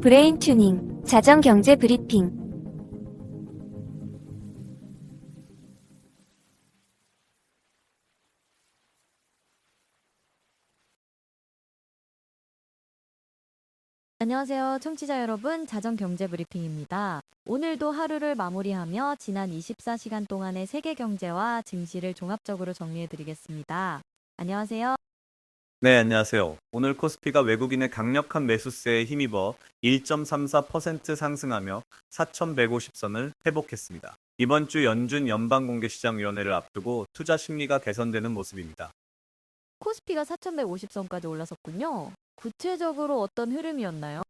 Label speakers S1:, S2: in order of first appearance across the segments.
S1: 브레인 튜닝, 자정 경제 브리핑.
S2: 안녕하세요, 청취자 여러분. 자정경제 브리핑입니다. 오늘도 하루를 마무리하며 지난 24시간 동안의 세계 경제와 증시를 종합적으로 정리해 드리겠습니다. 안녕하세요.
S3: 네, 안녕하세요. 오늘 코스피가 외국인의 강력한 매수세에 힘입어 1.34% 상승하며 4,150선을 회복했습니다. 이번 주 연준 연방공개시장위원회를 앞두고 투자 심리가 개선되는 모습입니다.
S2: 코스피가 4,150선까지 올라섰군요. 구체적으로 어떤 흐름이었나요?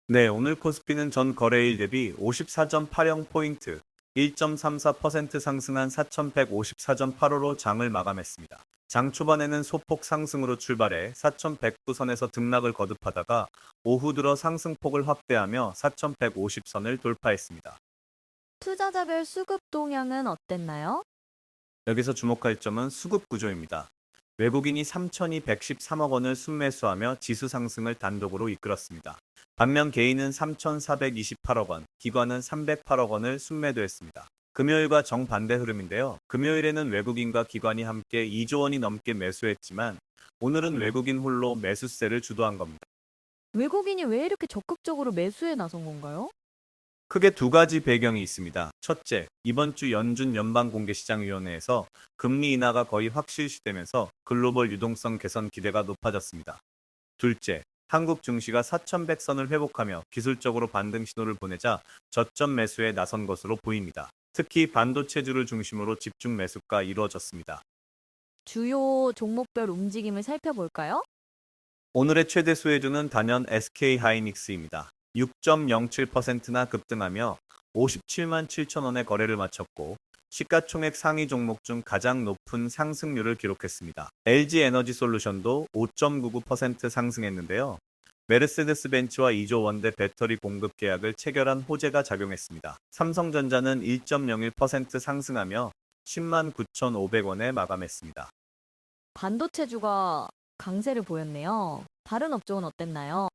S3: 네, 오늘 코스피는 전 거래일 대비 54.80포인트, 1.34% 상승한 4,154.85로 장을 마감했습니다. 장 초반에는 소폭 상승으로 출발해 4,109선에서 등락을 거듭하다가 오후 들어 상승폭을 확대하며 4,150선을 돌파했습니다.
S2: 투자자별 수급 동향은 어땠나요?
S3: 여기서 주목할 점은 수급 구조입니다. 외국인이 3,213억 원을 순매수하며 지수 상승을 단독으로 이끌었습니다. 반면 개인은 3,428억 원, 기관은 308억 원을 순매도했습니다. 금요일과 정반대 흐름인데요. 금요일에는 외국인과 기관이 함께 2조 원이 넘게 매수했지만 오늘은 외국인 홀로 매수세를 주도한 겁니다.
S2: 외국인이 왜 이렇게 적극적으로 매수에 나선 건가요?
S3: 크게 두 가지 배경이 있습니다. 첫째, 이번 주 연준 연방공개시장위원회에서 금리 인하가 거의 확실시되면서 글로벌 유동성 개선 기대가 높아졌습니다. 둘째, 한국 증시가 4,100선을 회복하며 기술적으로 반등 신호를 보내자 저점 매수에 나선 것으로 보입니다. 특히 반도체주를 중심으로 집중 매수가 이루어졌습니다.
S2: 주요 종목별 움직임을 살펴볼까요?
S3: 오늘의 최대 수혜주는 단연 SK하이닉스입니다. 6.07%나 급등하며 57만 7천 원의 거래를 마쳤고 시가총액 상위 종목 중 가장 높은 상승률을 기록했습니다. LG에너지솔루션도 5.99% 상승했는데요. 메르세데스 벤츠와 2조 원대 배터리 공급 계약을 체결한 호재가 작용했습니다. 삼성전자는 1.01% 상승하며 10만 9,500원에 마감했습니다.
S2: 반도체주가 강세를 보였네요. 다른 업종은 어땠나요?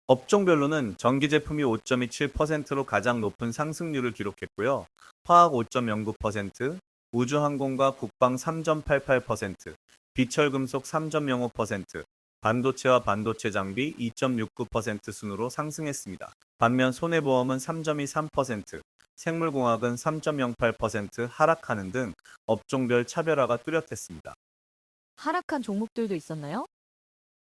S3: 업종별로는 전기 제품이 5.27%로 가장 높은 상승률을 기록했고요. 화학 5.09%, 우주항공과 국방 3.88%, 비철금속 3.05%, 반도체와 반도체 장비 2.69% 순으로 상승했습니다. 반면 손해보험은 3.23%, 생물공학은 3.08% 하락하는 등 업종별 차별화가 뚜렷했습니다.
S2: 하락한 종목들도 있었나요?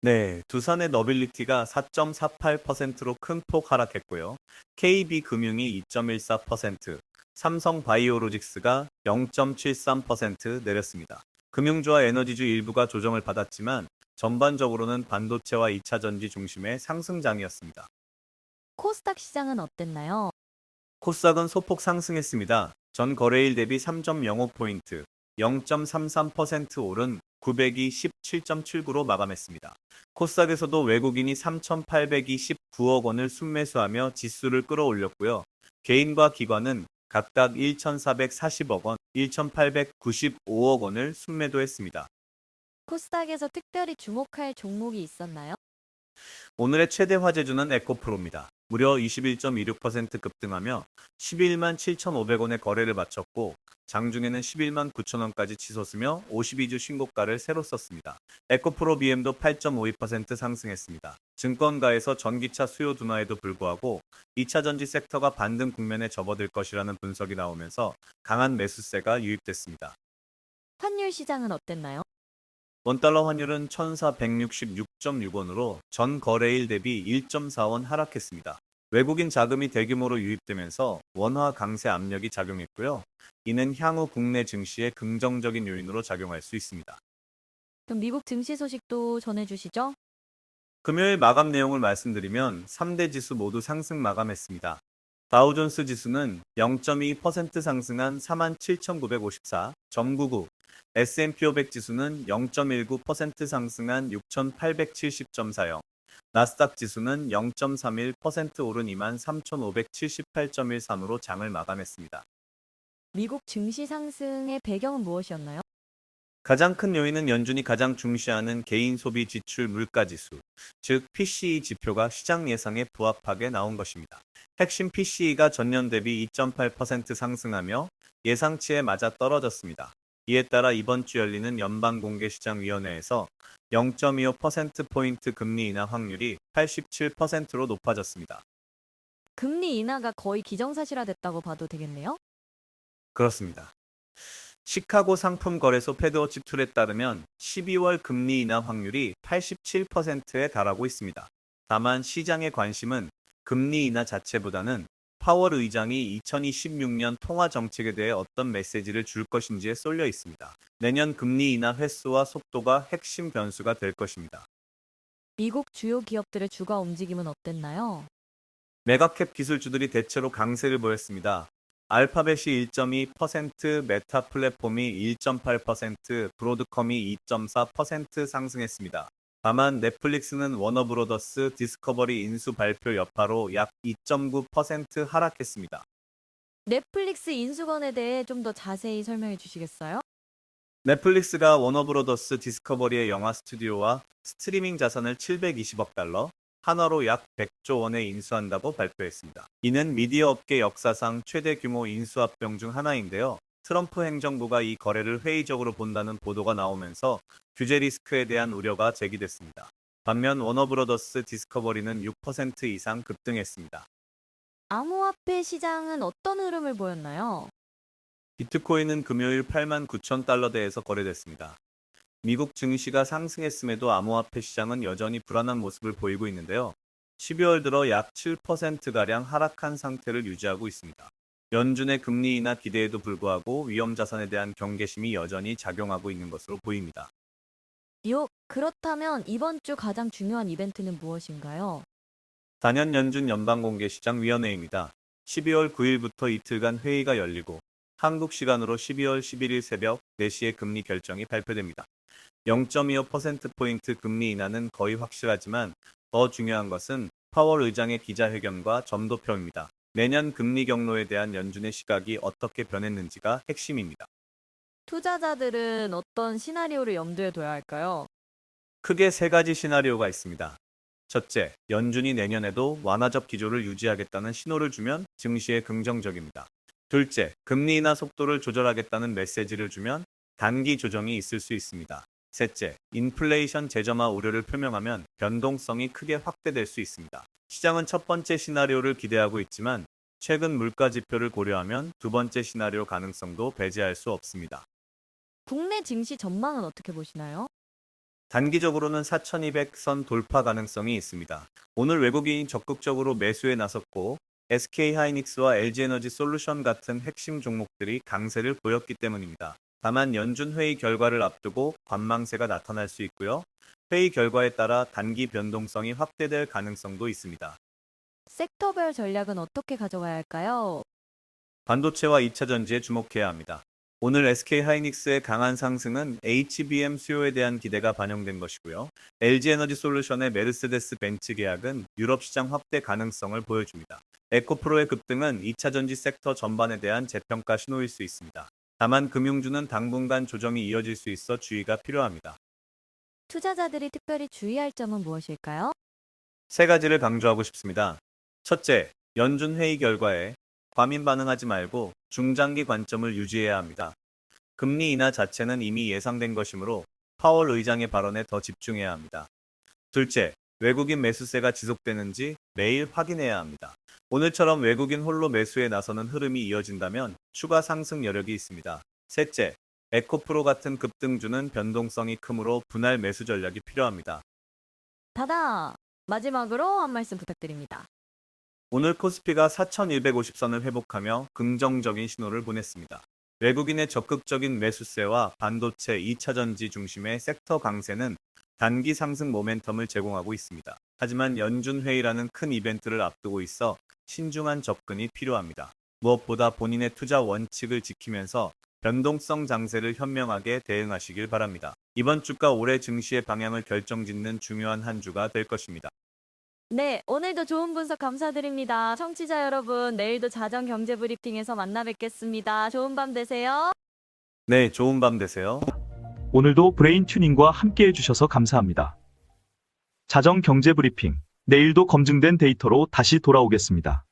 S3: 네, 두산의 너빌리티가 4.48%로 큰 폭 하락했고요. KB금융이 2.14%, 삼성바이오로직스가 0.73% 내렸습니다. 금융주와 에너지주 일부가 조정을 받았지만 전반적으로는 반도체와 2차전지 중심의 상승장이었습니다.
S2: 코스닥 시장은 어땠나요?
S3: 코스닥은 소폭 상승했습니다. 전 거래일 대비 3.05포인트, 0.33% 오른 900이 17.79로 마감했습니다. 코스닥에서도 외국인이 3,829억 원을 순매수하며 지수를 끌어올렸고요. 개인과 기관은 각각 1,440억 원, 1,895억 원을 순매도했습니다.
S2: 코스닥에서 특별히 주목할 종목이 있었나요?
S3: 오늘의 최대 화제주는 에코프로입니다. 무려 21.26% 급등하며 11만 7,500원의 거래를 마쳤고 장중에는 11만 9천 원까지 치솟으며 52주 신고가를 새로 썼습니다. 에코프로 BM도 8.52% 상승했습니다. 증권가에서 전기차 수요 둔화에도 불구하고 2차 전지 섹터가 반등 국면에 접어들 것이라는 분석이 나오면서 강한 매수세가 유입됐습니다.
S2: 환율 시장은 어땠나요?
S3: 원달러 환율은 1,466.6원으로 전 거래일 대비 1.4원 하락했습니다. 외국인 자금이 대규모로 유입되면서 원화 강세 압력이 작용했고요. 이는 향후 국내 증시에 긍정적인 요인으로 작용할 수 있습니다.
S2: 그럼 미국 증시 소식도 전해주시죠.
S3: 금요일 마감 내용을 말씀드리면 3대 지수 모두 상승 마감했습니다. 다우존스 지수는 0.2% 상승한 47,954.99, S&P 500 지수는 0.19% 상승한 6,870.40, 나스닥 지수는 0.31% 오른 23,578.13으로 장을 마감했습니다.
S2: 미국 증시 상승의 배경은 무엇이었나요?
S3: 가장 큰 요인은 연준이 가장 중시하는 개인 소비 지출 물가 지수, 즉 PCE 지표가 시장 예상에 부합하게 나온 것입니다. 핵심 PCE가 전년 대비 2.8% 상승하며 예상치에 맞아 떨어졌습니다. 이에 따라 이번 주 열리는 연방공개시장위원회에서 0.25%포인트 금리 인하 확률이 87%로 높아졌습니다.
S2: 금리 인하가 거의 기정사실화됐다고 봐도 되겠네요?
S3: 그렇습니다. 시카고 상품거래소 패드워치 툴에 따르면 12월 금리 인하 확률이 87%에 달하고 있습니다. 다만 시장의 관심은 금리 인하 자체보다는 파월 의장이 2026년 통화 정책에 대해 어떤 메시지를 줄 것인지에 쏠려 있습니다. 내년 금리 인하 횟수와 속도가 핵심 변수가 될 것입니다.
S2: 미국 주요 기업들의 주가 움직임은 어땠나요?
S3: 메가캡 기술주들이 대체로 강세를 보였습니다. 알파벳이 1.2%, 메타 플랫폼이 1.8%, 브로드컴이 2.4% 상승했습니다. 다만 넷플릭스는 워너브로더스 디스커버리 인수 발표 여파로 약 2.9% 하락했습니다.
S2: 넷플릭스 인수건에 대해 좀 더 자세히 설명해 주시겠어요?
S3: 넷플릭스가 워너브로더스 디스커버리의 영화 스튜디오와 스트리밍 자산을 720억 달러, 한화로 약 100조 원에 인수한다고 발표했습니다. 이는 미디어 업계 역사상 최대 규모 인수합병 중 하나인데요. 트럼프 행정부가 이 거래를 회의적으로 본다는 보도가 나오면서 규제 리스크에 대한 우려가 제기됐습니다. 반면 워너브로더스 디스커버리는 6% 이상 급등했습니다.
S2: 암호화폐 시장은 어떤 흐름을 보였나요?
S3: 비트코인은 금요일 8만 9천 달러대에서 거래됐습니다. 미국 증시가 상승했음에도 암호화폐 시장은 여전히 불안한 모습을 보이고 있는데요. 12월 들어 약 7%가량 하락한 상태를 유지하고 있습니다. 연준의 금리 인하 기대에도 불구하고 위험 자산에 대한 경계심이 여전히 작용하고 있는 것으로 보입니다.
S2: 그렇다면 이번 주 가장 중요한 이벤트는 무엇인가요?
S3: 4년 연준 연방공개시장위원회입니다. 12월 9일부터 이틀간 회의가 열리고 한국 시간으로 12월 11일 새벽 4시에 금리 결정이 발표됩니다. 0.25%포인트 금리 인하는 거의 확실하지만 더 중요한 것은 파월 의장의 기자회견과 점도표입니다. 내년 금리 경로에 대한 연준의 시각이 어떻게 변했는지가 핵심입니다.
S2: 투자자들은 어떤 시나리오를 염두에 둬야 할까요?
S3: 크게 세 가지 시나리오가 있습니다. 첫째, 연준이 내년에도 완화적 기조를 유지하겠다는 신호를 주면 증시에 긍정적입니다. 둘째, 금리 인하 속도를 조절하겠다는 메시지를 주면 단기 조정이 있을 수 있습니다. 셋째, 인플레이션 재점화 우려를 표명하면 변동성이 크게 확대될 수 있습니다. 시장은 첫 번째 시나리오를 기대하고 있지만 최근 물가 지표를 고려하면 두 번째 시나리오 가능성도 배제할 수 없습니다.
S2: 국내 증시 전망은 어떻게 보시나요?
S3: 단기적으로는 4200선 돌파 가능성이 있습니다. 오늘 외국인이 적극적으로 매수에 나섰고 SK하이닉스와 LG에너지솔루션 같은 핵심 종목들이 강세를 보였기 때문입니다. 다만 연준 회의 결과를 앞두고 관망세가 나타날 수 있고요. 회의 결과에 따라 단기 변동성이 확대될 가능성도 있습니다.
S2: 섹터별 전략은 어떻게 가져가야 할까요?
S3: 반도체와 2차 전지에 주목해야 합니다. 오늘 SK하이닉스의 강한 상승은 HBM 수요에 대한 기대가 반영된 것이고요. LG에너지솔루션의 메르세데스 벤츠 계약은 유럽 시장 확대 가능성을 보여줍니다. 에코프로의 급등은 2차 전지 섹터 전반에 대한 재평가 신호일 수 있습니다. 다만 금융주는 당분간 조정이 이어질 수 있어 주의가 필요합니다.
S2: 투자자들이 특별히 주의할 점은 무엇일까요?
S3: 세 가지를 강조하고 싶습니다. 첫째, 연준 회의 결과에 과민 반응하지 말고 중장기 관점을 유지해야 합니다. 금리 인하 자체는 이미 예상된 것이므로 파월 의장의 발언에 더 집중해야 합니다. 둘째, 외국인 매수세가 지속되는지 매일 확인해야 합니다. 오늘처럼 외국인 홀로 매수에 나서는 흐름이 이어진다면 추가 상승 여력이 있습니다. 셋째, 에코프로 같은 급등주는 변동성이 크므로 분할 매수 전략이 필요합니다.
S2: 마지막으로 한 말씀 부탁드립니다.
S3: 오늘 코스피가 4,150선을 회복하며 긍정적인 신호를 보냈습니다. 외국인의 적극적인 매수세와 반도체 2차 전지 중심의 섹터 강세는 단기 상승 모멘텀을 제공하고 있습니다. 하지만 연준 회의라는 큰 이벤트를 앞두고 있어 신중한 접근이 필요합니다. 무엇보다 본인의 투자 원칙을 지키면서 변동성 장세를 현명하게 대응하시길 바랍니다. 이번 주가 올해 증시의 방향을 결정짓는 중요한 한 주가 될 것입니다.
S2: 네, 오늘도 좋은 분석 감사드립니다. 청취자 여러분, 내일도 자정 경제 브리핑에서 만나 뵙겠습니다. 좋은 밤 되세요.
S3: 네, 좋은 밤 되세요.
S4: 오늘도 브레인 튜닝과 함께 해주셔서 감사합니다. 자정 경제 브리핑. 내일도 검증된 데이터로 다시 돌아오겠습니다.